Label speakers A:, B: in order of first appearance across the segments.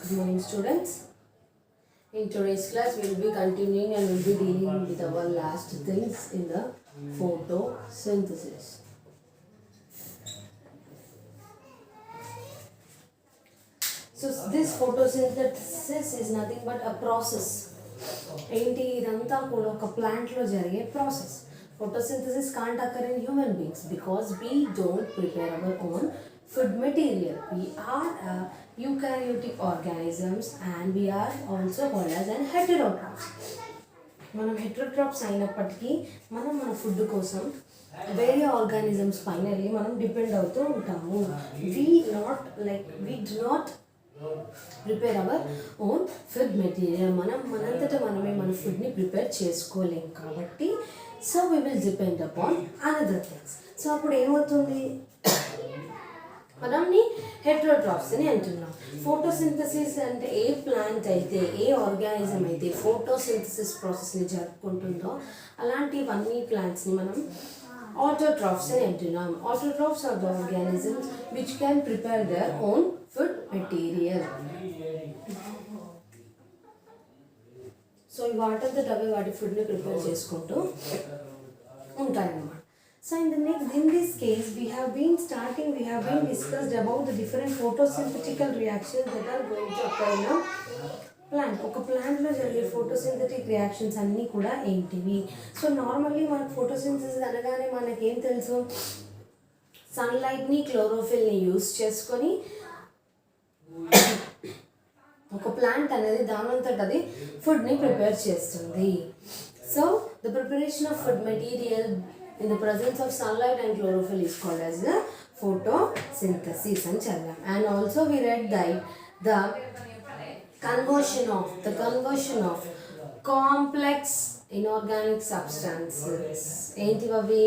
A: Good morning, students. In today's class, we will be continuing and we will be dealing with our last things in the photosynthesis. So, this photosynthesis is nothing but a process. ఏంటి ఇదంతా కూడా ఒక ప్లాంట్లో జరిగే process. Photosynthesis can't occur in human beings because we don't prepare our own food material. We are eukaryotic organisms and we are also called as an heterotrophs. మనం హెటరోట్రాప్స్ అయినప్పటికీ మనం మన ఫుడ్ కోసం వేరే ఆర్గానిజమ్స్ పైన మనం డిపెండ్ అవుతూ ఉంటాము. We do not prepare our own food material. మనంతటా మనమే మన ఫుడ్ని ప్రిపేర్ చేసుకోలేం కాబట్టి so we will depend upon another things. So అప్పుడు ఏమవుతుంది, మనల్ని హెటరోట్రాప్స్ అని అంటున్నాం. ఫోటోసింథసిస్ అంటే ఏ ప్లాంట్ అయితే ఏ ఆర్గానిజం అయితే ఫోటోసింథసిస్ ప్రాసెస్ని జరుపుకుంటుందో అలాంటివన్నీ ప్లాంట్స్ని మనం autotrophs అని అంటున్నాం. Autotrophs are the organisms which can prepare their own food material. So ఈ వాటంతట అవే వాటి ఫుడ్ని ప్రిపేర్ చేసుకుంటూ ఉంటాయన్నమాట. So in this case we have been discussed about the different photosynthetical reactions that are going to occur in a plant. ఒక ప్లాంట్లో జరిగే photosynthetic reactions అన్నీ కూడా ఏంటివి? సో నార్మల్లీ మనకు ఫోటోసింథసిస్ అనగానే మనకేం తెలుసు, సన్లైట్ని క్లోరోఫిల్ని యూస్ చేసుకొని ఒక ప్లాంట్ అనేది దానంతట అది ఫుడ్ని ప్రిపేర్ చేస్తుంది. So the preparation of food material in the presence of sunlight and chlorophyll is called as the photosynthesis అని చదివాం. And also we read the conversion of complex inorganic substances. ఏంటివి?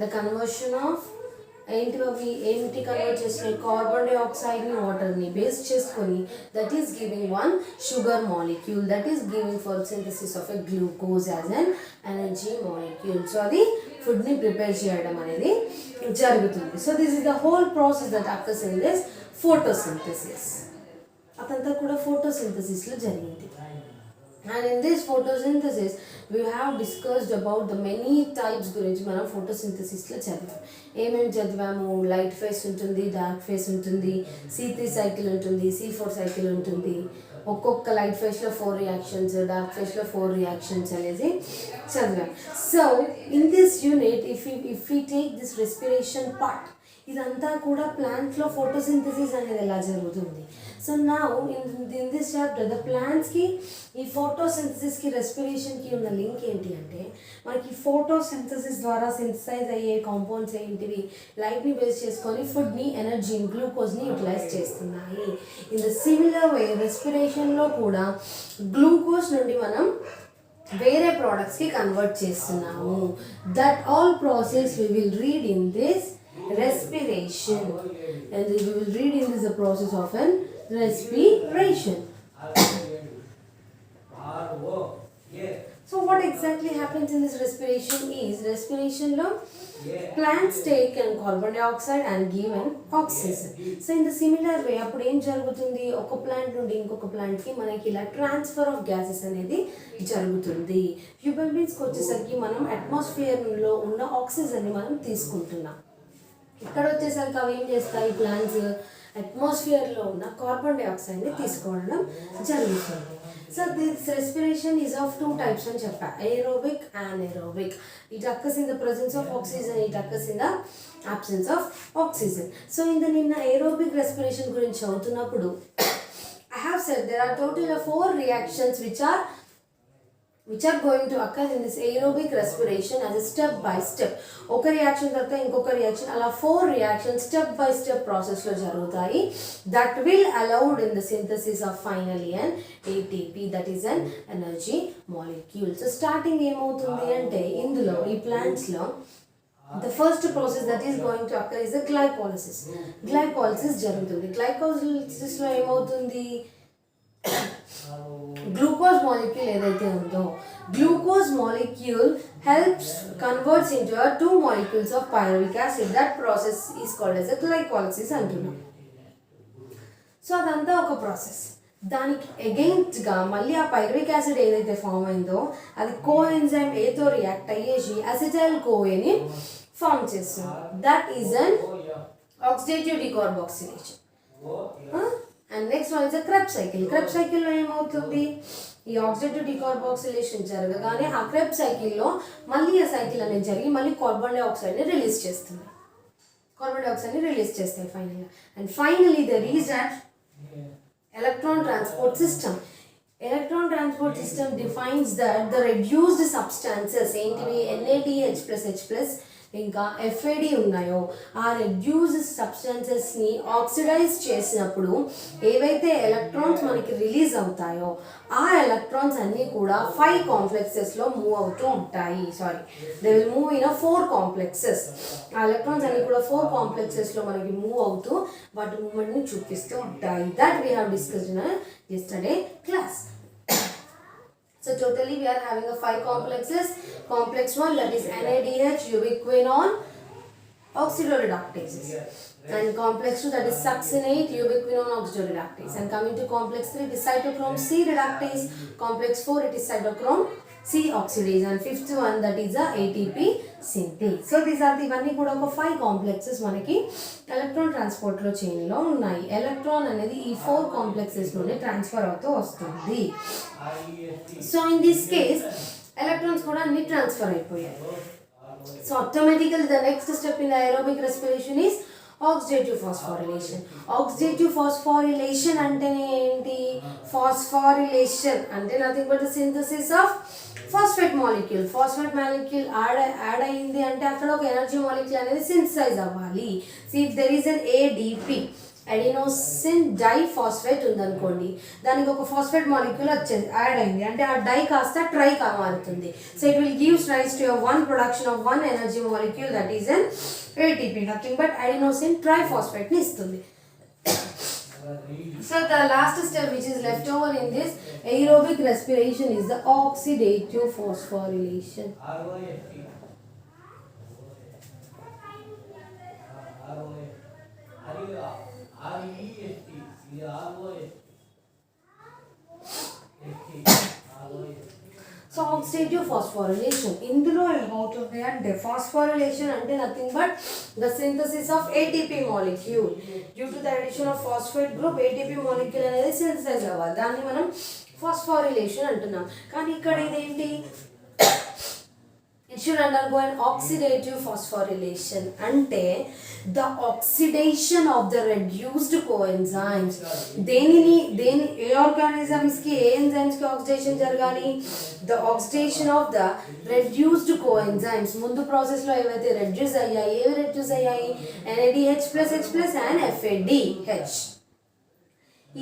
A: The conversion of ఏంటి convert చేస్తున్నాయి? Carbon డైఆక్సైడ్ని వాటర్ని base చేసుకొని that is giving one sugar molecule that is giving for synthesis of a glucose as an energy molecule. So అది ఫుడ్ని prepare చేయడం అనేది జరుగుతుంది. So this is the whole process that occurs in this photosynthesis. అదంతా కూడా ఫోటోసింథసిస్లో జరిగింది. And in this photosynthesis we have discussed about the many types గురించి మనం ఫోటోసింథసిస్లో చదివాం. ఏమేమి చదివాము? లైట్ ఫేస్ ఉంటుంది, డార్క్ ఫేస్ ఉంటుంది, C3 సైకిల్ ఉంటుంది, C4 సైకిల్ ఉంటుంది. ఒక్కొక్క లైట్ ఫేస్లో 4 రియాక్షన్స్, డార్క్ ఫేస్లో 4 రియాక్షన్స్ అనేది చదివాం. So in this unit if we take this respiration part, ఇదంతా కూడా ప్లాంట్లో ఫోటోసింథసిస్ అనేది ఎలా జరుగుతుంది. సో నా ఇన్ దిస్ చాప్టర్ ద ప్లాంట్స్కి ఈ ఫోటోసింథసిస్కి రెస్పిరేషన్కి ఉన్న లింక్ ఏంటి అంటే, మనకి ఫోటోసింథసిస్ ద్వారా సింథసైజ్ అయ్యే కాంపౌండ్స్ ఏంటివి? లైట్ని బేస్ చేసుకొని ఫుడ్ని, ఎనర్జీని, గ్లూకోజ్ని యూటిలైజ్ చేస్తున్నాయి. ఇన్ ద సిమిలర్ వే రెస్పిరేషన్లో కూడా గ్లూకోజ్ నుండి మనం వేరే ప్రోడక్ట్స్కి కన్వర్ట్ చేస్తున్నాము. That all process we will read in this respiration, and we will read in this the process of an respiration. So what exactly happens in this respiration is, respiration lo plants take an carbon dioxide and give an oxygen. So in the similar way appudu em jarugutundi, oka plant nundi inkoka plant ki manaki ila transfer of gases anedi jarugutundi. Human beings ki vachesariki manam atmosphere lo unna oxygen ni manam teeskuntunnam. ఇక్కడ వచ్చేసరికి అవి ఏం చేస్తాయి? Plants అట్మాస్ఫియర్లో ఉన్న carbon డైఆక్సైడ్ని తీసుకోవడం జరుగుతుంది. So this respiration is of 2 types అని చెప్పా, aerobic, anaerobic. It occurs in the presence of oxygen, it occurs in the absence of oxygen. So నిన్న ఏరోబిక్ రెస్పిరేషన్ గురించి చదువుతున్నప్పుడు I have said there are total of 4 reactions which are going to occur in this aerobic respiration as a step by step. ఒక reaction తర్వాత ఇంకొక reaction, అలా 4 reactions step by step ప్రాసెస్లో జరుగుతాయి. that will allowed in the synthesis of finally an ATP, that is an energy molecule. So starting ఏమవుతుంది అంటే, ఇందులో ఈ ప్లాంట్స్లో the first process that is going to occur is the glycolysis. Glycolysis జరుగుతుంది. గ్లైకోలిసిస్లో ఏమవుతుంది? Glucose molecule ఏదైతే ఉందో, glucose molecule helps converts into 2 molecules of pyruvic acid. That process is called as a glycolysis అంటున్నాం. So అదంతా ఒక process. దానికి అగెయిన్స్ట్గా మళ్ళీ ఆ పైరువిక్ యాసిడ్ ఏదైతే ఫామ్ అయిందో అది కోఎంజైమ్ ఏతో రియాక్ట్ అయ్యేసి అసిటైల్ కోఏని ఫామ్ చేస్తుంది. That is an oxidative decarboxylation. And next one is Krebs cycle. Krebs సైకిల్లో ఏమవుతుంది, ఈ ఆక్సిడేటివ్ డీకార్బాక్సిలేషన్ జరగగానే ఆ క్రెబ్స్ సైకిల్లో మళ్ళీ ఆ సైకిల్ అనేది జరిగి మళ్ళీ కార్బన్ డైఆక్సైడ్ని రిలీజ్ చేస్తుంది. కార్బన్ డైఆక్సైడ్ని రిలీజ్ చేస్తాయి ఫైనల్గా. And finally there is at electron transport system. Electron transport system defines that the reduced substances ఏంటివి NADH plus H plus ఇంకా FAD ఉన్నాయో ఆ రెడ్యూస్డ్ సబ్స్టెన్సెస్ని ఆక్సిడైజ్ చేసినప్పుడు ఏవైతే ఎలక్ట్రాన్స్ మనకి రిలీజ్ అవుతాయో ఆ ఎలక్ట్రాన్స్ అన్నీ కూడా 5 కాంప్లెక్సెస్లో మూవ్ అవుతూ ఉంటాయి. They will move in 4 complexes. ఆ ఎలక్ట్రాన్స్ అన్నీ కూడా 4 కాంప్లెక్సెస్లో మనకి మూవ్ అవుతూ వాటి మూవ్మెంట్ని చూపిస్తూ ఉంటాయి. That we have discussed in yesterday class. So totally we are having a 5 complexes. Complex 1, that is NADH, ubiquinone, oxidoreductases. And complex 2, that is succinate, ubiquinone, oxidoreductase. And coming to complex 3, it is cytochrome C reductase. Complex 4, it is cytochrome C oxidase. And fifth one, that is a ATP synthase. So these are the ఇవన్నీ కూడా ఒక 5 complexes మనకి electron ట్రాన్స్పోర్ట్లో చైన్లో ఉన్నాయి. Electron అనేది ఈ 4 కాంప్లెక్సెస్లోనే transfer అవుతూ వస్తుంది. So in this case electrons కూడా అన్ని ట్రాన్స్ఫర్ అయిపోయాయి. So automatical the next step in aerobic respiration is oxidative phosphorylation. Oxidative phosphorylation అంటేనే ఏంటి, phosphorylation అంటే nothing but the synthesis of phosphate molecule. Phosphate molecule add అయింది అంటే అక్కడ ఒక ఎనర్జీ మాలిక్యూల్ అనేది సింథసైజ్ అవ్వాలి. So if there is an ADP, adenosine diphosphate ఉందనుకోండి, దానికి ఒక ఫాస్ఫేట్ మాలిక్యూల్ యాడ్ అయింది అంటే ఆ డై కాస్త ట్రై మారుతుంది. So it will gives rise to one production of one energy molecule, that is an ATP, nothing but adenosine ట్రైఫాస్ఫేట్ని ఇస్తుంది. So the last step which is left over in this aerobic respiration is the oxidative phosphorylation. So oxidative phosphorylation ఇందులో ఏమవుతుంది అంటే phosphorylation అంటే nothing but the synthesis of ATP molecule. Due to the addition of phosphate group ATP molecule అనేది synthesise అవ్వాలి, దాన్ని మనం phosphorylation అంటున్నాం. కానీ ఇక్కడ ఇదేంటి, it should undergo an oxidative phosphorylation అంటే the oxidation of the reduced coenzymes. ఏ ఆర్గానిజమ్స్కి ఏ ఎంజైమ్స్కి ఆక్సిడేషన్ జరగాలి, the oxidation of the reduced coenzymes. ముందు ప్రాసెస్లో ఏవైతే రెడ్యూస్ అయ్యాయి, ఏవి రెడ్యూస్ అయ్యాయి, NADH plus H plus and FADH.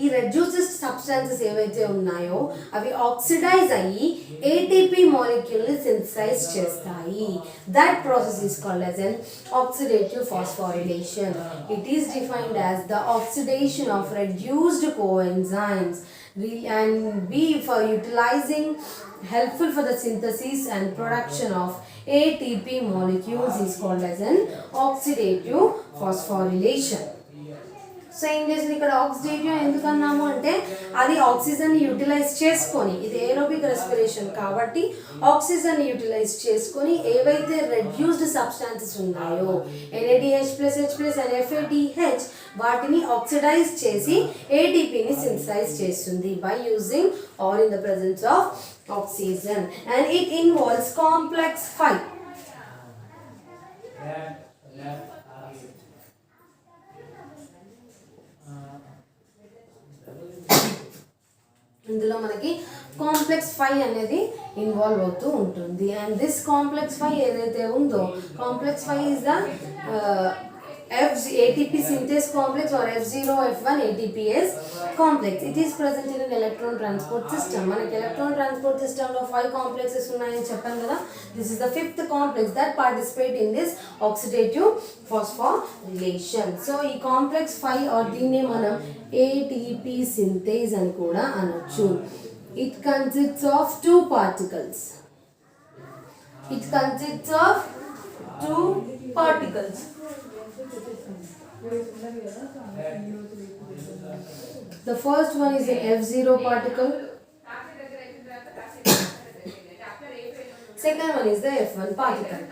A: ఈ రెడ్యూస్డ్ సబ్స్టాన్సెస్ ఏవైతే ఉన్నాయో అవి ఆక్సిడైజ్ అయ్యి ATP మాలిక్యూల్ని సింథసైజ్ చేస్తాయి. That process is called as an oxidative phosphorylation. It is defined as the oxidation of reduced coenzymes and be for utilizing helpful for the synthesis and production of ATP molecules is called as an oxidative phosphorylation. So ఏం చేసింది ఇక్కడ oxidative ఎందుకు అన్నాము అంటే అది ఆక్సిజన్ని utilise చేసుకొని, ఇది aerobic respiration కాబట్టి ఆక్సిజన్ని యూటిలైజ్ చేసుకొని ఏవైతే రెడ్యూస్డ్ సబ్స్టాన్సెస్ ఉన్నాయో NADH plus H plus and FADH వాటిని ఆక్సిడైజ్ చేసి ATPని సింథసైజ్ చేస్తుంది by using or in the presence of oxygen. And it involves complex 5. ఇందులో మనకి కాంప్లెక్స్ 5 అనేది ఇన్వాల్వ్ అవుతూ ఉంటుంది. అండ్ దిస్ కాంప్లెక్స్ 5 ఏదైతే ఉందో, complex 5 is the ATP synthase complex or F0F1 ATPase complex. It is present in an electron transport system. మనకి electron transport system లో 5 complexes ఉన్నాయని చెప్పాను కదా. This is the 5th complex that participate in this oxidative phosphorylation. So ఈ complex 5 or దీన్నే మనం ATP synthase అని కూడా అనొచ్చు. It consists of 2 particles. It consists of 2 particles. The first one is an F0 particle. Second one is the F1 particle.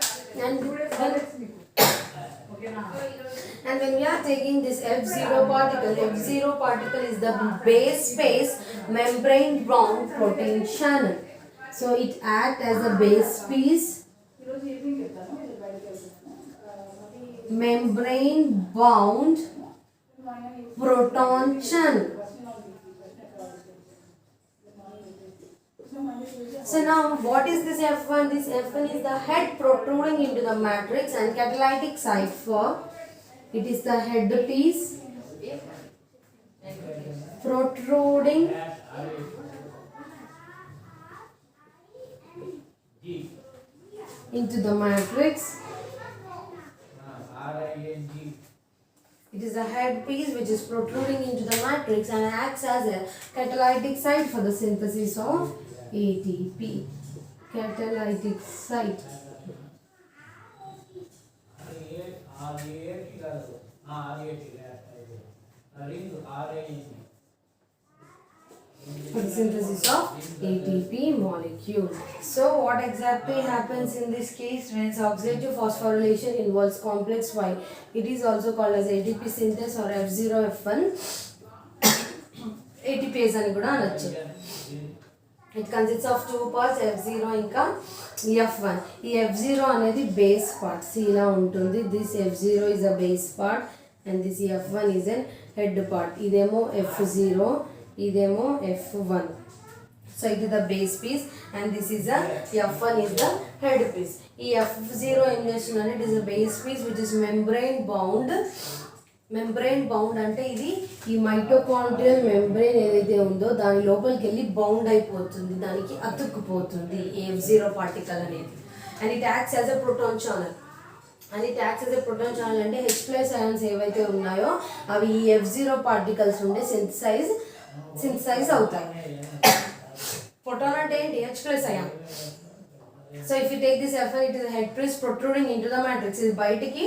A: And when we are taking this F0 particle is the base space membrane bound protein channel. So it acts as a base piece membrane bound proton channel. So now what is this F1? This F1 is the head protruding into the matrix and catalytic site for it is the head piece protruding into the matrix. It is a head piece which is protruding into the matrix and acts as a catalytic site for the synthesis of ATP. Catalytic site. For the synthesis of ATP molecule. So what exactly happens in this case when oxidative phosphorylation involves complex Y? It is also called as ATP synthesis or F0 F1 ATPase అని కూడా అనొచ్చు. It consists of two parts F0 ఇంకా F1. ఈ F0 అనేది base part C లా ఉంటుంది. This F0 is a base part and this F1 is an head part. ఇదేమో F0, ఇదేమో F1. So it is the base piece and this is a F1 is the head piece. ఈ F0 ఏం చేస్తుందంటే it is a base piece which is membrane bound. Membrane bound అంటే ఇది ఈ mitochondrial membrane ఏదైతే ఉందో దాని లోపలికి వెళ్ళి బౌండ్ అయిపోతుంది, దానికి అతుక్కుపోతుంది F0 పార్టికల్ అనేది. And it acts as a proton channel. And it acts as a proton channel అంటే H+ అయాన్స్ ఏవైతే ఉన్నాయో అవి ఈ F0 పార్టికల్స్ నుండి సింథసైజ్ అవుతాయి. ప్రోటాన్ అంటే ఏంటి? H+ ion. So if you take this F1, it is a head piece protruding into the matrix. ఇది బయటికి,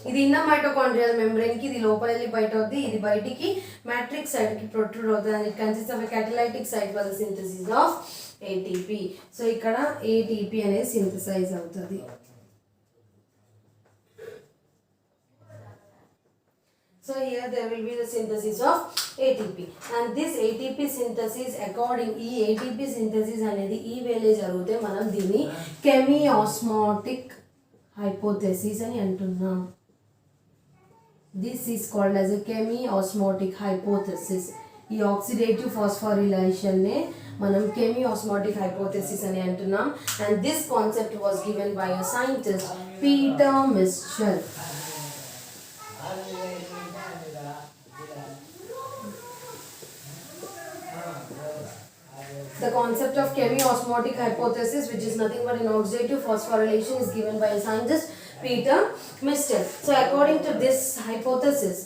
A: ఇది ఇన్నర్ మైటోకాండ్రియల్ మెంబ్రెయిన్ కి, ఇది లోపల వెళ్ళి బయట అవుతుంది, ఇది బయటికి మ్యాట్రిక్స్ సైడ్ కి ప్రొట్రూడ్ అవుతుంది. And it consist of a catalytic site for the synthesis of ATP. So ఇక్కడ ATP అనేది సింథసైజ్ అవుతుంది. So here there will be the synthesis of ATP and this ATP synthesis according ఈ ATP synthesis అనేది ఈ వేలే జరిగితే మనం దీన్ని chemiosmotic hypothesis అని అంటున్నాం. This is called as a chemiosmotic hypothesis. ఈ oxidative phosphorylation నే మనం chemiosmotic hypothesis అని అంటున్నాం. And this concept was given by a scientist Peter Michell. The concept of chemiosmotic hypothesis, which is nothing but an oxidative phosphorylation, is given by a scientist Peter Michell. So according to this hypothesis,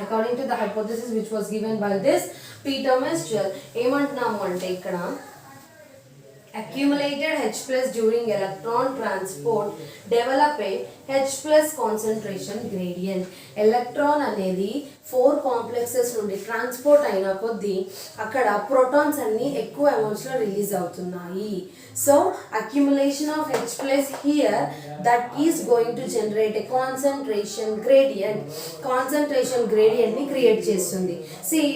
A: according to the hypothesis which was given by this Peter Michell, ఏమంటున్నాము అంటే ఇక్కడ accumulated H+ during electron transport develop a H+ concentration gradient. Electron అనేది 4 complexes నుండి transport అయిన కొద్దీ అక్కడ protons అన్ని ఎక్కువ amounts లో రిలీజ్ అవుతున్నాయి. So accumulation of H+ here that is going to generate a concentration gradient. Concentration gradient ని క్రియేట్ చేస్తుంది.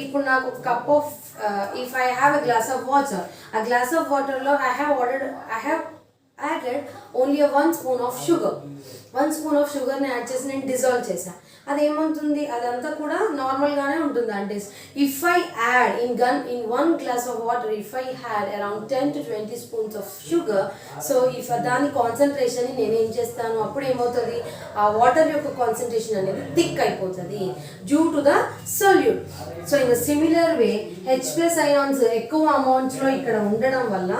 A: ఇప్పుడు నాకు cup of if I have a glass of water, a glass of water lo I have added only 1 spoon of sugar. 1 spoon of sugar ని add చేసి నేను dissolve చేసా. అదేమవుతుంది? అదంతా కూడా నార్మల్గానే ఉంటుంది. అంటే if I add in 1 glass of water, if I had around 10 to 20 spoons of sugar, so if దాని కాన్సన్ట్రేషన్ నేను ఏం చేస్తాను, అప్పుడు ఏమవుతుంది, ఆ వాటర్ యొక్క కాన్సన్ట్రేషన్ అనేది థిక్ అయిపోతుంది due to the solute. So in similar way H+ ions ఎక్కువ అమౌంట్స్లో ఇక్కడ ఉండడం వల్ల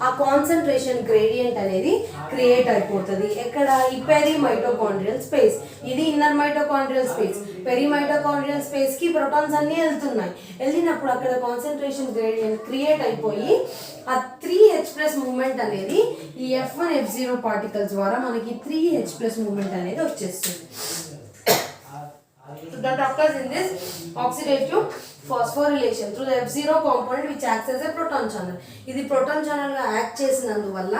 A: ఆ కాన్సన్ట్రేషన్ గ్రేడియంట్ అనేది క్రియేట్ అయిపోతుంది. ఎక్కడ? ఈ పెరిమైటోకాండ్రియల్ స్పేస్. ఇది ఇన్నర్ మైటోకాండ్రియల్ స్పేస్. పెరిమైటోకాండ్రియల్ స్పేస్ కి ప్రోటాన్స్ అన్ని వెళ్తున్నాయి. వెళ్ళినప్పుడు అక్కడ కాన్సన్ట్రేషన్ గ్రేడియంట్ క్రియేట్ అయిపోయి ఆ 3H+ మూమెంట్ అనేది ఈ F1 F0 పార్టికల్స్ ద్వారా మనకి 3H+ మూమెంట్ అనేది వచ్చేస్తుంది. So that occurs in this oxidative phosphorylation through the F0 component which acts as a proton channel. ఇది proton channel గా యాక్ట్ చేసినందువల్ల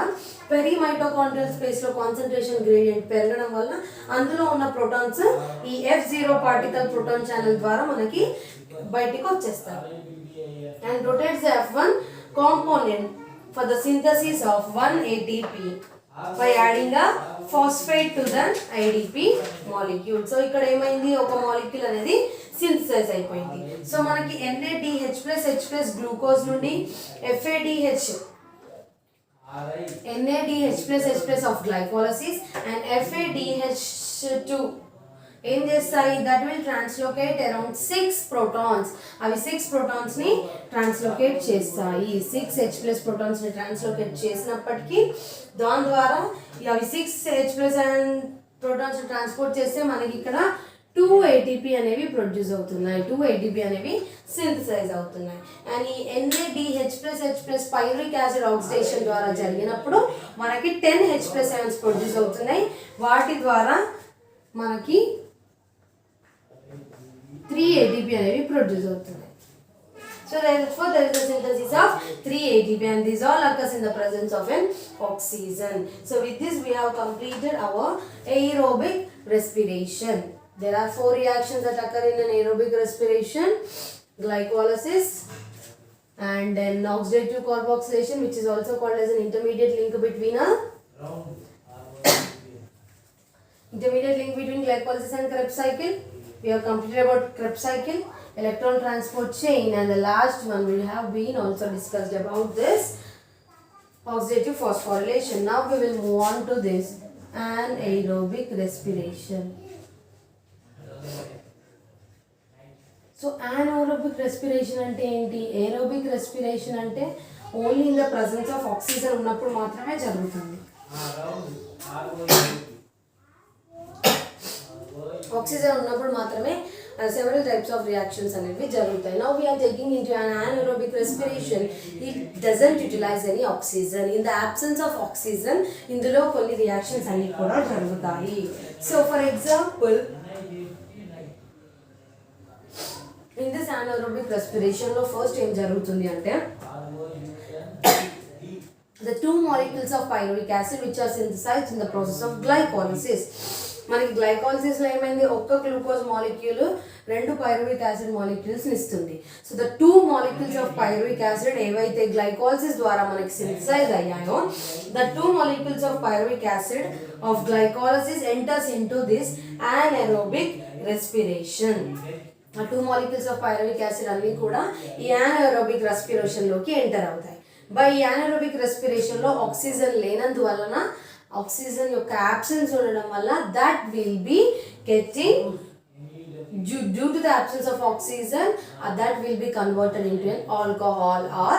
A: పెరి మైటోకాండ్రియల్ స్పేస్ లో కాన్సంట్రేషన్ గ్రేడియంట్ పెరగడం వల్ల అందులో ఉన్న ప్రోటాన్స్ ఈ F0 పార్టికల్ proton channel ద్వారా మనకి బయటికి వచ్చేస్తాయి. And rotates the F1 component for the synthesis of 1 ATP by adding a phosphate to the IDP molecule. So ఇక్కడ ఏమైంది, ఒక మాలిక్యూల్ అనేది సింథసైజ్ అయిపోయింది. సో మనకి NADH+H+ గ్లూకోజ్ నుండి FADH NADH+H+ of glycolysis and FADH2 ఏం చేస్తాయి, that will translocate around 6 protons. అవి 6 ప్రోటాన్స్ ని ట్రాన్స్లోకేట్ చేస్తాయి. 6H+ ప్రోటాన్స్ ని ట్రాన్స్లోకేట్ చేసినప్పటికీ దాని ద్వారా అవి 6H+ అండ్ ప్రోటాన్స్ ట్రాన్స్పోర్ట్ చేస్తే మనకి ఇక్కడ 2 ATP అనేవి ప్రొడ్యూస్ అవుతున్నాయి, 2 ATP అనేవి సింథసైజ్ అవుతున్నాయి. అండ్ ఈ NADH+H+ పైరువిక్ యాసిడ్ ఆక్సిడేషన్ ద్వారా జరిగినప్పుడు మనకి 10 H+ions ప్రొడ్యూస్ అవుతున్నాయి. వాటి ద్వారా మనకి 3 ATP అనేవి ప్రొడ్యూస్ అవుతున్నాయి. So therefore there is a synthesis of 3 ATP and this all occurs in the presence of an oxygen. So with this we have completed our aerobic respiration. There are 4 reactions that occur in an aerobic respiration: glycolysis and then oxidative carboxylation, which is also called as an intermediate link between glycolysis and Krebs cycle. We have completed about Krebs cycle, electron transport chain, and the last one we have been also discussed about this oxidative phosphorylation. Now we will move on to this anaerobic respiration. So anaerobic respiration అంటే ఏంటి? aerobic respiration అంటే only in the presence of oxygen ఉన్నప్పుడు మాత్రమే జరుగుతుంది. Oxygen ఉన్నప్పుడు మాత్రమే several types of reactions అనేవి జరుగుతాయి. Now we are taking into an anaerobic respiration. It doesn't utilize any oxygen. In the absence of oxygen, ఇందులో కొన్ని reactions అన్ని కూడా జరుగుతాయి. So for example, in this anaerobic respiration లో ఫస్ట్ ఏం జరుగుతుంది అంటే the 2 molecules of pyruvic acid which are synthesized in the process of glycolysis. మనకి గ్లైకాలసిస్ లో ఏమైంది, ఒక్క glucose molecule 2 pyruvic acid molecules ఇస్తుంది. So the 2 molecules of pyruvic acid ఏవైతే గ్లైకాలసిస్ ద్వారా మనకి సింథసైజ్ అయ్యాయో, the 2 molecules of pyruvic acid of glycolysis enters into this anaerobic respiration. ఆ 2 molecules ఆఫ్ పైరువిక్ యాసిడ్ అన్ని కూడా ఈ anaerobic respiration లోకి ఎంటర్ అవుతాయి. బై ఈ anaerobic respiration లో ఆక్సిజన్ లేనందువలన, ఆక్సిజన్ యొక్క absence ఉండడం వల్ల that will be getting due to the absence of oxygen that will be converted into an alcohol or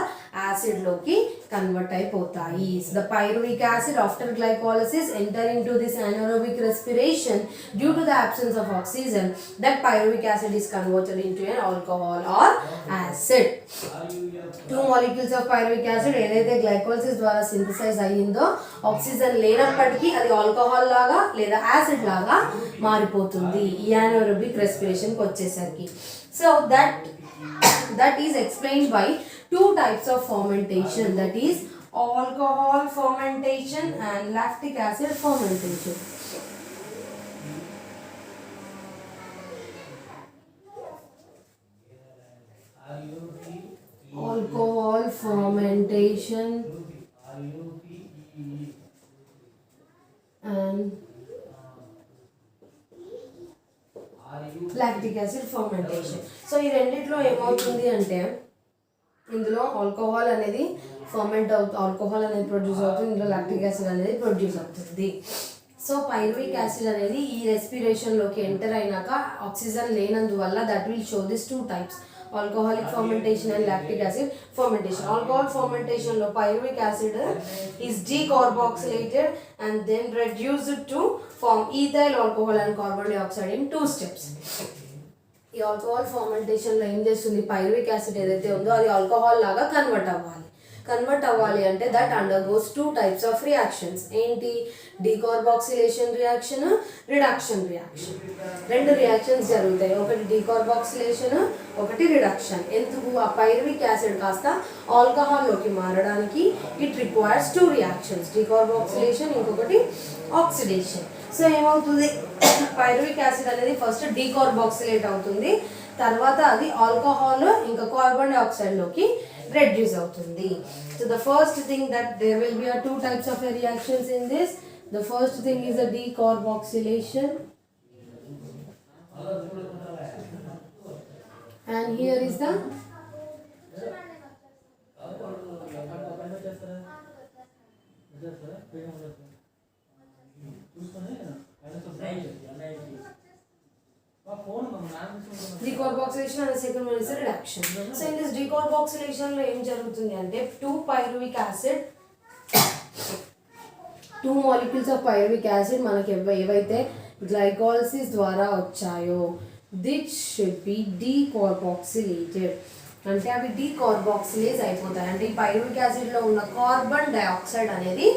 A: acid లోకి కన్వర్ట్ అయిపోతాయి. So the pyruvic acid after glycolysis enter into this anaerobic respiration. Due to the absence of oxygen, that pyruvic acid is converted into an alcohol or acid. 2 molecules of pyruvic acid ఏదైతే glycolysis ద్వారా synthesise అయ్యిందో, oxygen లేనప్పటికీ అది alcohol లాగా లేదా acid లాగా మారిపోతుంది ఈ anaerobic respiration కి వచ్చేసరికి. So that is explained by 2 types of fermentation, that is alcohol fermentation and lactic acid fermentation. Alcohol fermentation and lactic acid fermentation. So ఈ రెండిట్లో ఏమవుతుంది అంటే, ఇందులో ఆల్కహాల్ అనేది ఫర్మెంట్ ఆల్కహాల్ అనేది ప్రొడ్యూస్ అవుతుంది, ఇందులో లాక్టిక్ యాసిడ్ అనేది ప్రొడ్యూస్ అవుతుంది. సో పైరువిక్ యాసిడ్ అనేది ఈ రెస్పిరేషన్లోకి ఎంటర్ అయినాక ఆక్సిజన్ లేనందువల్ల that will show this 2 types, alcoholic fermentation and lactic acid fermentation. Alcohol fermentation లో pyruvic acid is decarboxylated and then reduced to form ethyl alcohol and carbon dioxide in 2 steps. ఈ alcohol fermentation లో ఏం చేస్తుంది, pyruvic acid ఏదైతే ఉందో అది alcohol లాగా convert అవ్వాలి. కన్వర్ట్ అవ్వాలి అంటే that undergoes 2 types of reactions. ఏంటి? Decarboxylation reaction, reduction reaction. రెండు రియాక్షన్స్ జరుగుతాయి, ఒకటి డీకార్బాక్సిలేషన్, ఒకటి రిడక్షన్. ఎందుకు? ఆ పైరువిక్ యాసిడ్ కాస్త ఆల్కహాల్లోకి మారడానికి ఇట్ రిక్వైర్స్ 2 reactions, డీకార్బాక్సిలేషన్, ఇంకొకటి ఆక్సిడేషన్. సో ఏమవుతుంది? పైరువిక్ యాసిడ్ అనేది ఫస్ట్ డీకార్బాక్సిలేట్ అవుతుంది, తర్వాత అది ఆల్కహాల్ ఇంకా కార్బన్ డైఆక్సైడ్లోకి reduce అవుతుంది. So the first thing that there will be 2 types of reactions in this. The first thing is a decarboxylation, and here is the decarboxylation and the second one is a reduction. So in this decarboxylation lo em jarugutundi ante 2 pyruvic acid, 2 molecules of pyruvic acid మనకి ఏవైతే glycolysis ద్వారా వచ్చాయో this should be డీకార్బాక్సిలేటెడ్. అంటే అవి decarboxylase అయిపోతాయి. అంటే ఈ pyruvic యాసిడ్లో ఉన్న కార్బన్ డైఆక్సైడ్ అనేది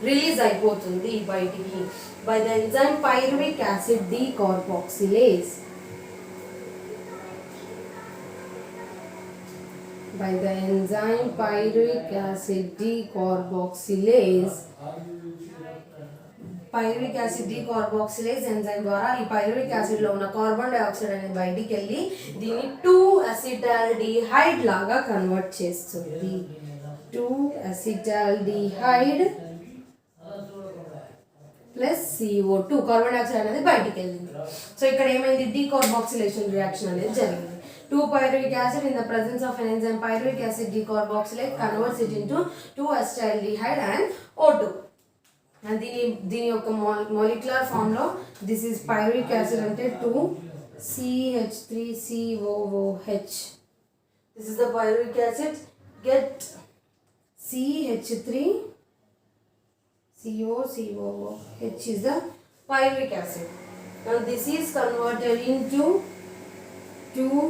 A: రిలీజ్ అయిపోతుంది బయటికి by the enzyme pyruvic acid decarboxylase. By the enzyme pyruvic acid decarboxylase. Pyruvic acid decarboxylase enzyme ద్వారా ఈ పైరువిక్ యాసిడ్ లో ఉన్న కార్బన్ డైఆక్సైడ్ అనేది బయటికి వెళ్ళి దీన్ని 2 అసిటాల్డిహైడ్ లాగా కన్వర్ట్ చేస్తుంది. 2 acetaldehyde plus CO2 carbon dioxide అనేది బయటికి వెళ్ళింది. సో ఇక్కడ ఏమైంది? డీకార్బాక్సిలేషన్ రియాక్షన్ అనేది జరిగింది. 2 pyruvic acid in the presence of an enzyme pyruvic acid decarboxylate converts it into 2 acetaldehyde and O2. And దీని యొక్క molecular form లో this is pyruvic acid అంటే 2 CH3COOH. This is the pyruvic acid. Get CH3 COOH is the pyruvic acid. Now this is converted into 2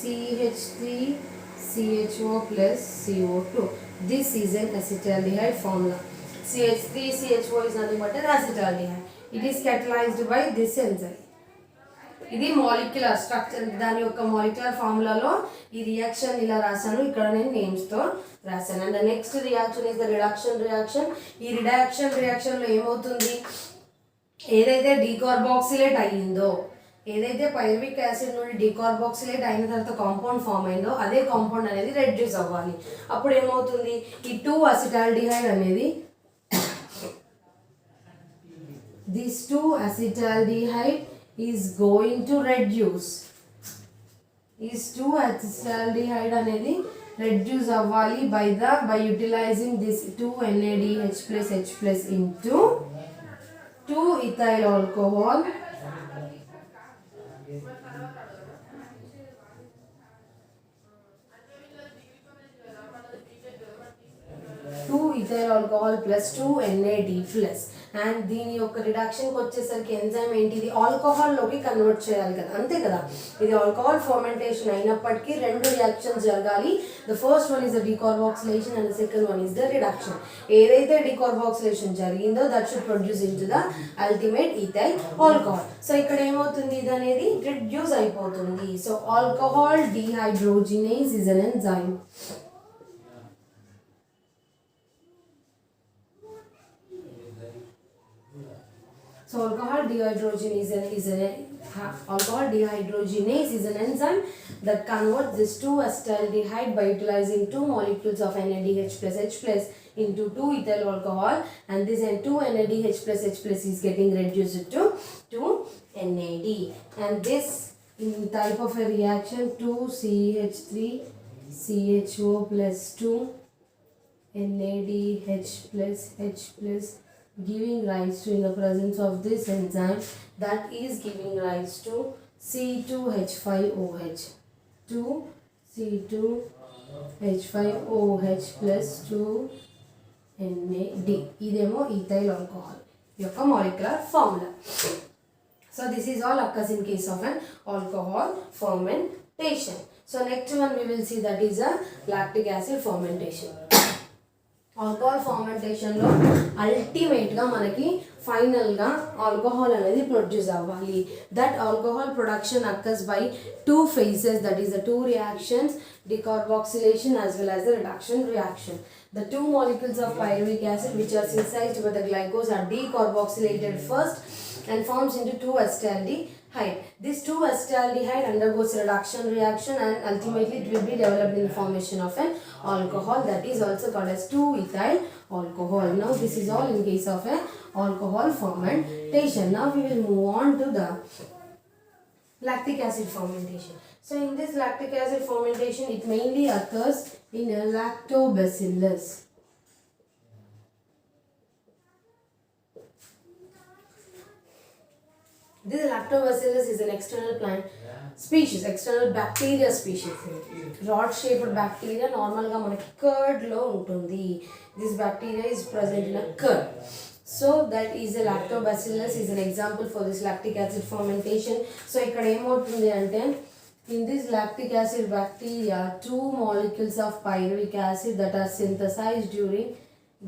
A: CH3 CHO plus CO2. This is an acetaldehyde formula. CH3 CHO is nothing but an acetaldehyde. It is catalyzed by this enzyme. ఇది molecular structure, దాని యొక్క molecular ఫార్ములాలో ఈ reaction ఇలా రాశాను, ఇక్కడ నేను నేమ్స్తో రాశాను. And next reaction is the reduction reaction. ఈ రియాక్షన్లో ఏమవుతుంది? ఏదైతే డీకార్బాక్సిలేట్ అయ్యిందో, ఏదైతే పైరువిక్ యాసిడ్ నుండి డీకార్బాక్సిలేట్ అయిన తర్వాత కాంపౌండ్ ఫామ్ అయిందో అదే కాంపౌండ్ అనేది రెడ్యూస్ అవ్వాలి. అప్పుడు ఏమవుతుంది? ఈ 2 అసిటాల్డిహైడ్ అనేది this 2 acetaldehyde is going to reduce. ఈ 2 అసిటాల్డిహైడ్ అనేది రెడ్యూస్ అవ్వాలి by utilizing this 2 NADH plus H plus into 2 ethyl alcohol 2 ethyl alcohol plus 2 NAD plus. And దీని యొక్క రిడక్షన్కి వచ్చేసరికి ఎంజైమ్ ఏంటిది? ఆల్కహాల్లోకి కన్వర్ట్ చేయాలి కదా, అంతే కదా. ఇది ఆల్కహాల్ ఫర్మెంటేషన్ అయినప్పటికీ 2 రియాక్షన్స్ జరగాలి. The first one is the decarboxylation and the second one is the reduction. ఏదైతే డీకార్బాక్సిలేషన్ జరిగిందో that should produce into the ultimate ethyl alcohol. So ఇక్కడ ఏమవుతుంది? ఇది అనేది రిడ్యూస్ అయిపోతుంది. So alcohol dehydrogenase is an enzyme. So alcohol dehydrogenase is an enzyme that converts this 2 acetaldehyde by utilizing 2 molecules of NADH plus H plus into 2 ethyl alcohol, and this 2 NADH plus H plus is getting reduced to 2 NAD, and this in type of a reaction 2 CH3 CHO plus 2 NADH plus H plus giving rise to, in the presence of this enzyme, that is giving rise to C2H5OH. 2 C2H5OH plus 2 NAD. ఇదేమో ethyl alcohol యొక్క molecular formula. So this is all occurs in case of an alcohol fermentation. So next one we will see, that is a lactic acid fermentation. Alcohol ఫార్మెంటేషన్లో అల్టిమేట్గా మనకి ఫైనల్గా alcohol అనేది produce అవ్వాలి. That alcohol production occurs by two phases, that is the two reactions, decarboxylation as well as the reduction reaction. The two molecules of pyruvic acid which are synthesized by the glycose are decarboxylated first and forms into 2-acetaldehyde. This 2-acetaldehyde undergoes reduction reaction and ultimately it will be developed in the formation of an alcohol, that is also called as 2-ethyl alcohol. Now this is all in case of a alcohol fermentation. Now we will move on to the lactic acid fermentation. So in this lactic acid fermentation, it mainly occurs in a lactobacillus. This lactobacillus is an external plant species, external bacteria species. Rod shaped bacteria నార్మల్గా మనకి కర్డ్లో ఉంటుంది. This bacteria is present in a curd. So that is a lactobacillus is an example for this lactic acid fermentation. So ఇక్కడ ఏమవుతుంది అంటే in this lactic acid bacteria, two molecules of pyruvic acid that are synthesized during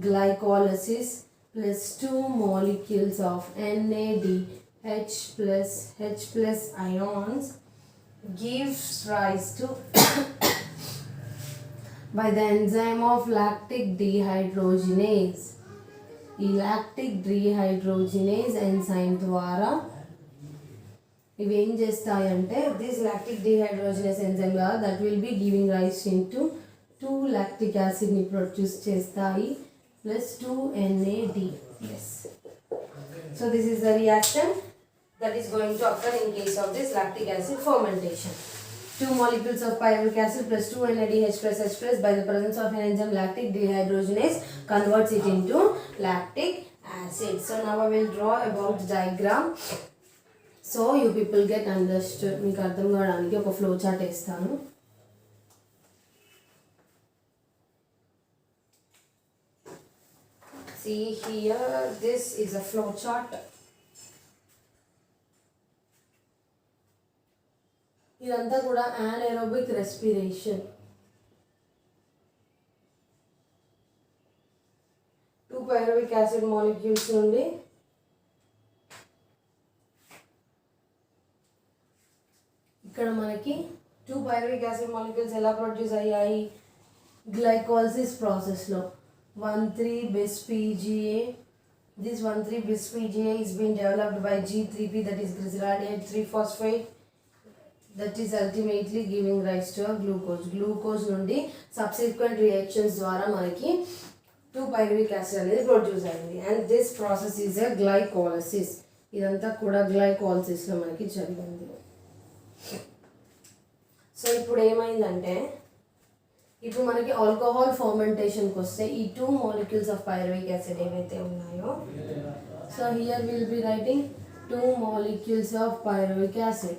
A: glycolysis plus two molecules of NADH plus ions gives rise to by the enzyme of lactic dehydrogenase. ఈ lactic dehydrogenase enzyme ద్వారా ఇవి ఏం చేస్తాయంటే this lactic dehydrogenase enzyme ద్వారా that will be giving rise into 2 lactic యాసిడ్ని produce చేస్తాయి plus 2 NAD plus. So this is the reaction that is going to occur in case of this lactic acid fermentation. Two molecules of pyruvic acid plus 2 NADH plus H plus by the presence of an enzyme lactic dehydrogenase converts it into lactic acid. So now I will draw about the diagram so you people get understood. మీకు అర్థం కావడానికి ఒక flow chart వేస్తాను. See here, this is a flow chart. ఇదంతా కూడా anaerobic respiration. 2 pyruvic acid molecules నుండి ఇక్కడ మనకి 2 pyruvic acid molecules ఎలా ప్రొడ్యూస్ అయ్యాయి గ్లైకోలిసిస్ ప్రాసెస్లో 1,3-bis PGA. This 1,3-bis PGA is being developed by G3P, that is glyceraldehyde 3-phosphate, that is ultimately giving rise to a glucose. Glucose నుండి subsequent reactions ద్వారా మనకి 2 pyruvic acid అనేది produce అయింది and this process is a glycolysis. ఇదంతా కూడా గ్లైకోలిసిస్లో మనకి జరిగింది. So ఇప్పుడు ఏమైందంటే ఇప్పుడు మనకి ఆల్కహాల్ ఫర్మెంటేషన్కి వస్తే ఈ 2 molecules ఆఫ్ pyruvic acid ఏవైతే ఉన్నాయో so here will be writing 2 molecules of pyruvic acid.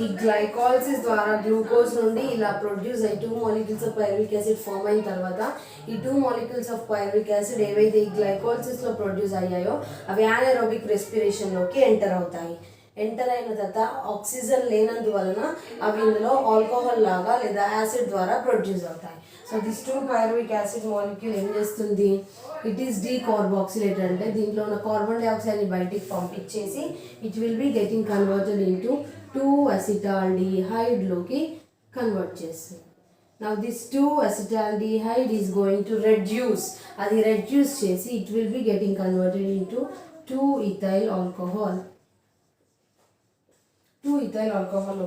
A: ఈ గ్లైకాలసిస్ ద్వారా గ్లూకోజ్ నుండి ఇలా ప్రొడ్యూస్ అయ్యి 2 molecules of pyruvic acid form అయిన తర్వాత ఈ 2 molecules ఆఫ్ pyruvic acid ఏవైతే ఈ గ్లైకాలసిస్లో ప్రొడ్యూస్ అయ్యాయో అవి anaerobic రెస్పిరేషన్లోకి ఎంటర్ అవుతాయి. ఎంటర్ అయిన తర్వాత ఆక్సిజన్ లేనందువలన అవి ఇందులో ఆల్కహాల్ లాగా లేదా యాసిడ్ ద్వారా ప్రొడ్యూస్ అవుతాయి. So this 2 pyruvic acid molecule ఏం చేస్తుంది, ఇట్ ఈస్ డీకార్బాక్సిలేటెడ్ అంటే దీంట్లో ఉన్న కార్బన్ డైఆక్సైడ్ని బయటికి పంపించేసి it will be getting converted into 2-acetaldehyde convert చేస్తుంది. Now this 2-acetaldehyde is going to reduce, అది రెడ్యూస్ చేసి it will be getting converted into 2-ethyl alcohol. 2-ethyl alcohol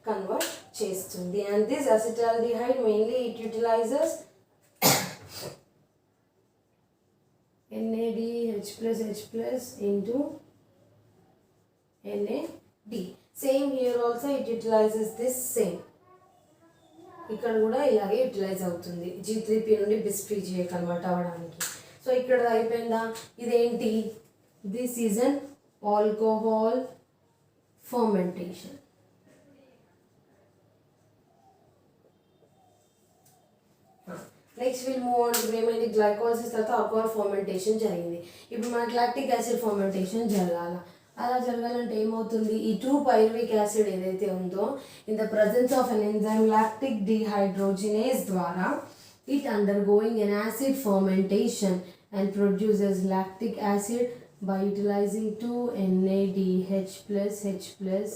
A: convert చేస్తుంది. And this acetaldehyde mainly it utilizes NADH plus H plus into NAD. Same here also it utilizes this same. ఇక్కడ కూడా ఇలాగే utilise అవుతుంది G3P నుండి bis PGA convert అవ్వడానికి. So ఇక్కడ అయిపోయిందా, ఇదేంటి, this is an alcohol fermentation. Next will move on. ఇప్పుడు ఏమైంది, గ్లైకోలిసిస్ తర్వాత ఆల్కహాల్ ఫర్మెంటేషన్ జరిగింది. ఇప్పుడు మనకి లాక్టిక్ యాసిడ్ ఫర్మెంటేషన్ జరగాల. అలా జరగాలంటే ఏమవుతుంది, ఈ 2 pyruvic acid ఏదైతే ఉందో in the presence of an enzyme lactic dehydrogenase ద్వారా it undergoing an acid fermentation and produces lactic acid by utilizing 2 NADH plus H plus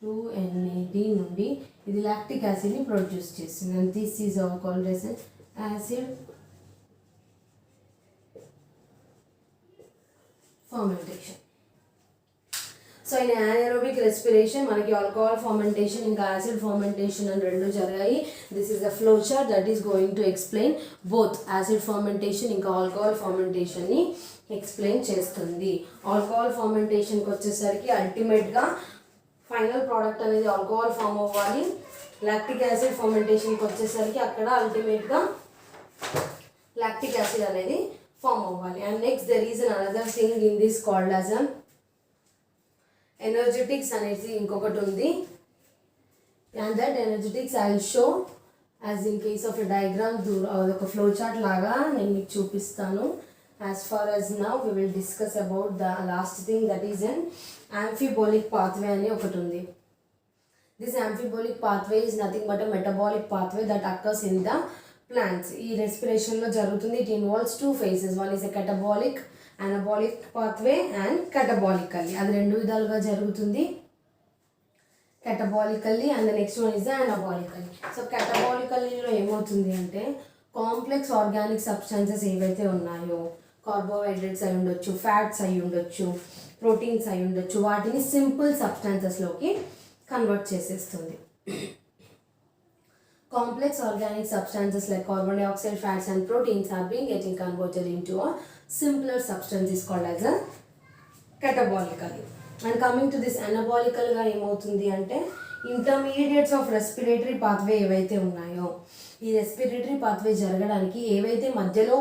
A: 2 NAD నుండి ఇది లాక్టిక్ యాసిడ్ని ప్రొడ్యూస్ చేస్తుంది and this is called as acid fermentation. So in anaerobic respiration మనకి alcohol fermentation ఇంకా acid fermentation అని రెండు జరిగాయి. This is the flow chart that is going to explain both acid fermentation ఇంకా ఆల్కహాల్ ఫర్మెంటేషన్ని ఎక్స్ప్లెయిన్ చేస్తుంది. Alcohol ఫర్మెంటేషన్కి వచ్చేసరికి అల్టిమేట్గా final product అనేది ఆల్కహాల్ ఫామ్ అవ్వాలి. లాక్టిక్ యాసిడ్ ఫర్మెంటేషన్కి వచ్చేసరికి అక్కడ అల్టిమేట్గా లాక్టిక్ యాసిడ్ అనేది ఫామ్ అవ్వాలి. And next there is another thing in this called as energetics అనేది ఇంకొకటి ఉంది. And that energetics I will show as in case of a diagram ఒక ఫ్లో చార్ట్ లాగా నేను మీకు చూపిస్తాను. As far as now we will discuss about the last thing that is an amphibolic pathway అని ఒకటి ఉంది. This amphibolic pathway is nothing but a metabolic pathway that occurs in the plants. ఈ రెస్పిరేషన్లో జరుగుతుంది. It involves 2 phases. One is a catabolic anabolic pathway and catabolically. అది రెండు విధాలుగా జరుగుతుంది. catabolically and the next one is the anabolically. So catabolicallyలో ఏమవుతుంది అంటే కాంప్లెక్స్ ఆర్గానిక్ సబ్స్టాన్సెస్ ఏవైతే ఉన్నాయో కార్బోహైడ్రేట్స్ అయి ఉండొచ్చు, ఫ్యాట్స్ అయి ఉండొచ్చు, ప్రోటీన్స్ అయి ఉండొచ్చు, వాటిని సింపుల్ సబ్స్టాన్సెస్లోకి కన్వర్ట్ చేసేస్తుంది. Complex organic substances like carbon dioxide, fats and proteins are being getting converted into a simpler substance is called as a catabolically. And coming to this anabolical గా ఏమవుతుంది అంటే intermediates of respiratory pathway ఏవైతే ఉన్నాయో ఈ respiratory pathway జరగడానికి ఏవైతే మధ్యలో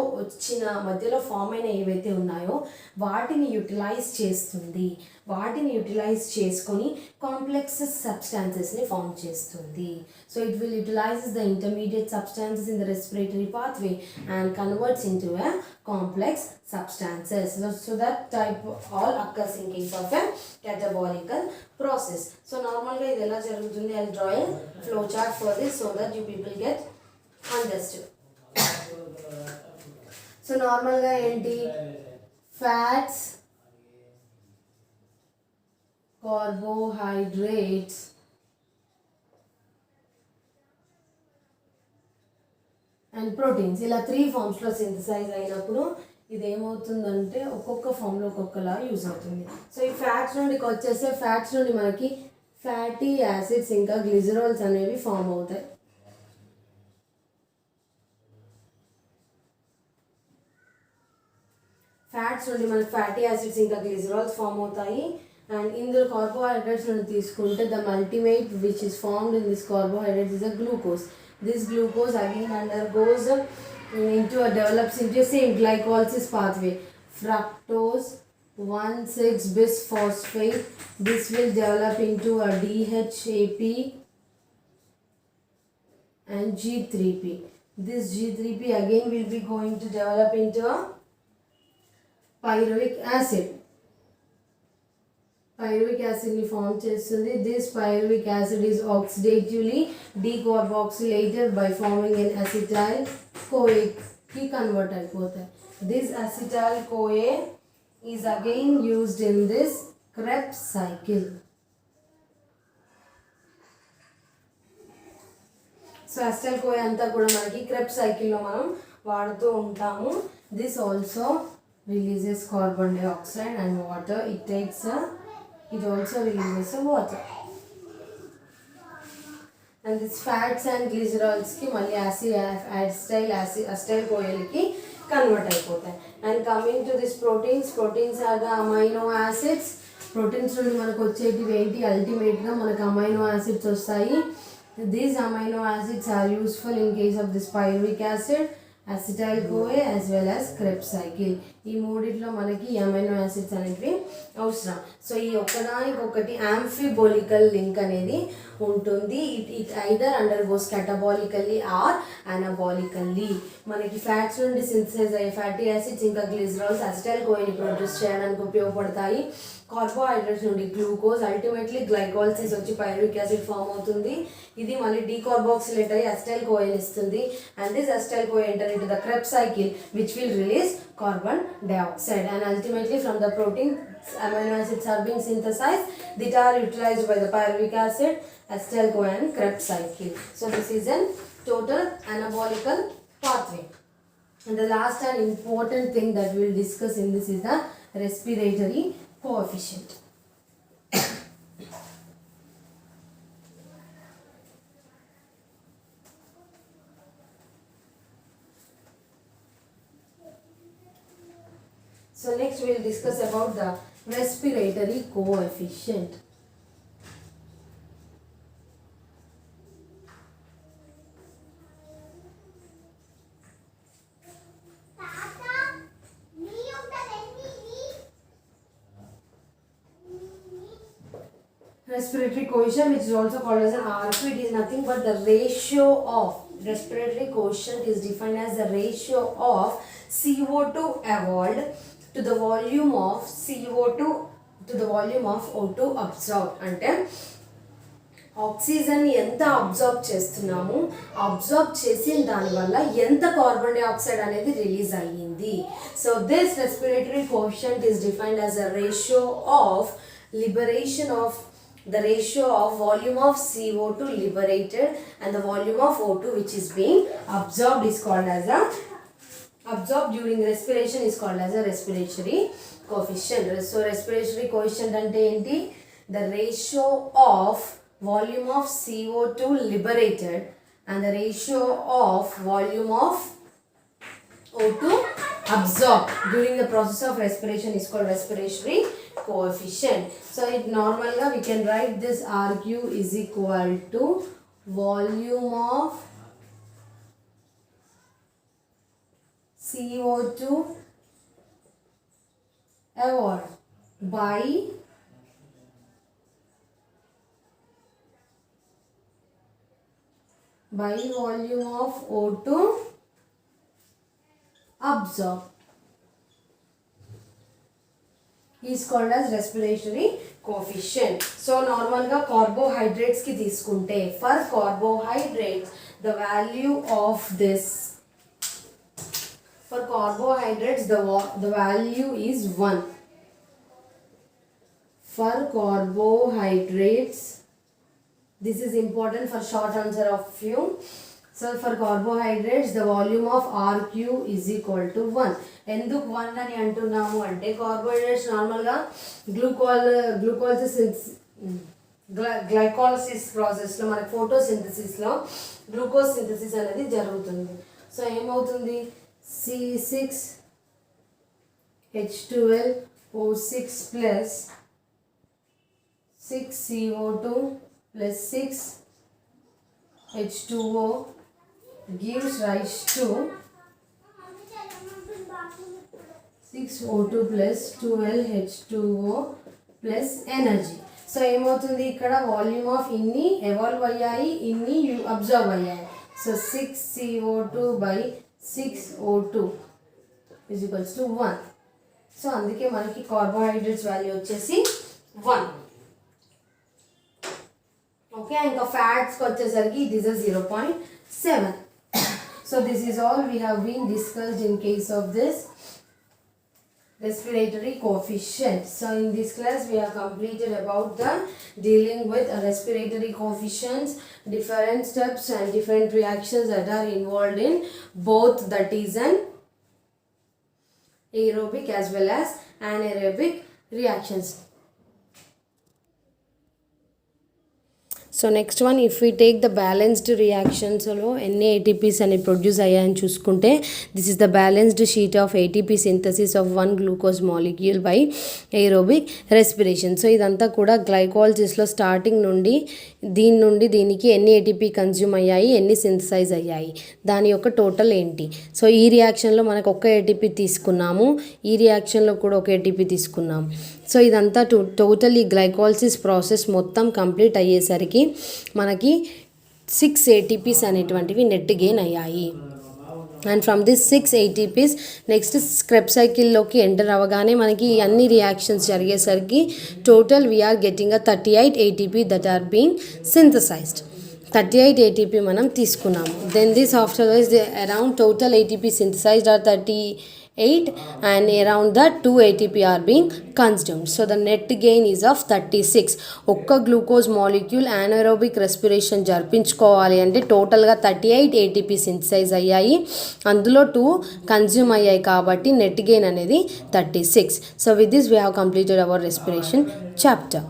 A: form అయిన ఏవైతే ఉన్నాయో వాటిని యూటిలైజ్ చేస్తుంది. వాటిని యూటిలైజ్ చేసుకొని కాంప్లెక్స్ సబ్స్టాన్సెస్ని ఫామ్ చేస్తుంది. So it will utilises the intermediate substances in the respiratory pathway and converts in to a complex substances. So that type all occurs in case of a catabolical process. So నార్మల్గా ఇది ఎలా జరుగుతుంది? I draw a flow chart for this so that you people get understood. So నార్మల్గా ఏంటి? Fats, carbohydrates, and proteins ఇలా 3 ఫామ్స్లో synthesise అయినప్పుడు ఇది ఏమవుతుందంటే ఒక్కొక్క ఫామ్లో ఒక్కొక్కలా యూజ్ అవుతుంది. సో ఈ ఫ్యాట్స్ నుండికి వచ్చేస్తే ఫ్యాట్స్ నుండి మనకి ఫ్యాటీ యాసిడ్స్ ఇంకా గ్లిజరాల్స్ అనేవి ఫామ్ అవుతాయి. ఫ్యాట్స్ నుండి మనకి ఫ్యాటీ యాసిడ్స్ ఇంకా గ్లిజరాల్స్ ఫామ్ అవుతాయి. అండ్ ఇందులో కార్బోహైడ్రేట్స్ నుండి తీసుకుంటే the ultimate which is formed in this carbohydrates is a glucose. This glucose again undergoes develops into a same glycolysis pathway. Fructose 1,6-bisphosphate. This will develop into a DHAP and G3P. This G3P again will be going to develop into a pyruvic acid. Pyruvic acid ni form చేస్తుంది. This pyruvic acid is oxidatively decarboxylated by forming an acetyl CoA కి convert అయిపోతాయి. This acetyl CoA is again used in this Krebs cycle. So acetyl CoA అంతా కూడా మనకి Krebs cycle లో మనం వాడుతూ ఉంటాము. This also releases carbon dioxide and water. It also releases water. And this fats and glycerols ki malli acetyl CoA ki convert అయిపోతాయి. And coming to this proteins are the amino acids. Proteins నుండి మనకు వచ్చేటివి ఏంటి? అల్టిమేట్గా మనకు amino acids వస్తాయి. These amino acids are useful in case of this pyruvic acid, acetyl CoA as well as Krebs cycle. ఈ మూడిట్లో మనకి అమైనో యాసిడ్స్ అనేవి అవసరం. సో ఈ ఒకదానికొకటి యాంఫిబోలికల్ లింక్ అనేది ఉంటుంది. It either undergoes catabolically or anabolically. మనకి ఫ్యాట్స్ నుండి సింథసైజ్ అయ్యే ఫ్యాటీ యాసిడ్స్ ఇంకా గ్లిజరాల్స్ అసిటైల్ కోయిని ప్రొడ్యూస్ చేయడానికి ఉపయోగపడతాయి. కార్బోహైడ్రేట్స్ నుండి గ్లూకోజ్ అల్టిమేట్లీ గ్లైకాలసిస్ వచ్చి పైరువిక్ యాసిడ్ ఫామ్ అవుతుంది. ఇది మళ్ళీ డీకార్బాక్సిలేట్ అయ్యి అస్టైల్ కోఎన్ ఇస్తుంది. And this acetyl CoA enter into the Krebs cycle which will release carbon dioxide and ultimately from the protein amino acids are being synthesized that are utilized by the pyruvic acid, acetyl CoA and Krebs cycle. So this is a total anabolical pathway. And the last and important thing that we will discuss in this is the respiratory coefficient. So next we will discuss about the respiratory coefficient. Respiratory coefficient, which is also called as an RQ, it is nothing but the ratio of respiratory coefficient is defined as the ratio of CO2 evolved to the volume of CO2 to the volume of O2 absorbed. అంటే oxygen ఎంత absorb చేస్తున్నాము, absorb చేసిన దానివల్ల ఎంత carbon dioxide అనేది release అయ్యింది. So this respiratory coefficient is defined as a ratio of liberation of the ratio of volume of CO2 liberated and the volume of O2 which is being absorbed is called as a absorbed during respiration is called as a respiratory coefficient. So respiratory coefficient ante enti, the ratio of volume of CO2 liberated and the ratio of volume of O2 absorbed during the process of respiration is called respiratory coefficient. So it normally we can write this RQ is equal to volume of CO2 evolved by volume of O2 absorbed is called as respiratory coefficient. So normal ga carbohydrates ki తీసుకుంటే for carbohydrates the value of this, for carbohydrates the value is 1. For carbohydrates, this is important for short answer of few. So for carbohydrates the volume of RQ is equal to 1. ఎందుకు 1 అని అంటున్నాము అంటే carbohydrates నార్మల్గా glycolysis ప్రాసెస్లో మనకి ఫోటోసింథసిస్లో glucose synthesis అనేది జరుగుతుంది. So ఏమవుతుంది, C6H12O6 plus 6CO2 plus 6H2O gives rise to 6O2 plus 12H2O plus energy. So ఏమవుతుంది ఇక్కడ వాల్యూమ్ ఆఫ్ ఇన్ని ఎవాల్వ్ అయ్యాయి, ఇన్ని అబ్జర్వ్ అయ్యాయి. So 6CO2 by 6O2 is equals to 1. So అందుకే మనకి కార్బోహైడ్రేట్స్ వాల్యూ వచ్చేసి 1. ఓకే, ఇంకా ఫ్యాట్స్కి వచ్చేసరికి it is a 0.7. So this is all we have been discussed in case of this respiratory coefficient. So in this class we have completed about the dealing with respiratory coefficients, different steps and different reactions that are involved in both, that is an aerobic as well as anaerobic reactions. So next one, if we take the balanced రియాక్షన్స్లో ఎన్ని ATPs అని produce అయ్యాయని చూసుకుంటే, this is the balanced sheet of ATP synthesis of 1 glucose molecule by aerobic respiration. So ఇదంతా కూడా గ్లైకాలసిస్లో starting నుండి దీనికి ఎన్ని ఏటీపీ కన్జ్యూమ్ అయ్యాయి, ఎన్ని సింథసైజ్ అయ్యాయి, దాని యొక్క టోటల్ ఏంటి. సో ఈ రియాక్షన్లో మనకు ఒక ఏటీపీ తీసుకున్నాము, ఈ రియాక్షన్లో కూడా ఒక ఏటీపీ తీసుకున్నాము. సో ఇదంతా టోటల్ ఈ గ్లైకాలసిస్ ప్రాసెస్ మొత్తం కంప్లీట్ అయ్యేసరికి మనకి 6 ఏటీపీస్ అనేటువంటివి నెట్ గెయిన్ అయ్యాయి. And from this 6 ATPs next Krebs సైకిల్లోకి ఎంటర్ అవ్వగానే మనకి అన్ని రియాక్షన్స్ జరిగేసరికి total we are getting 38 ATP that are being synthesized. 38 ATP మనం తీసుకున్నాము. Then this after this around total ATP synthesized are 38 and around that 2 ATP are being consumed. So the net gain is of 36. ఒక్క glucose molecule anaerobic respiration జరిపించుకోవాలి అంటే టోటల్గా 38 ATP synthesise అయ్యాయి, అందులో 2 consume అయ్యాయి కాబట్టి net gain అనేది 36. So with this we have completed hour respiration chapter.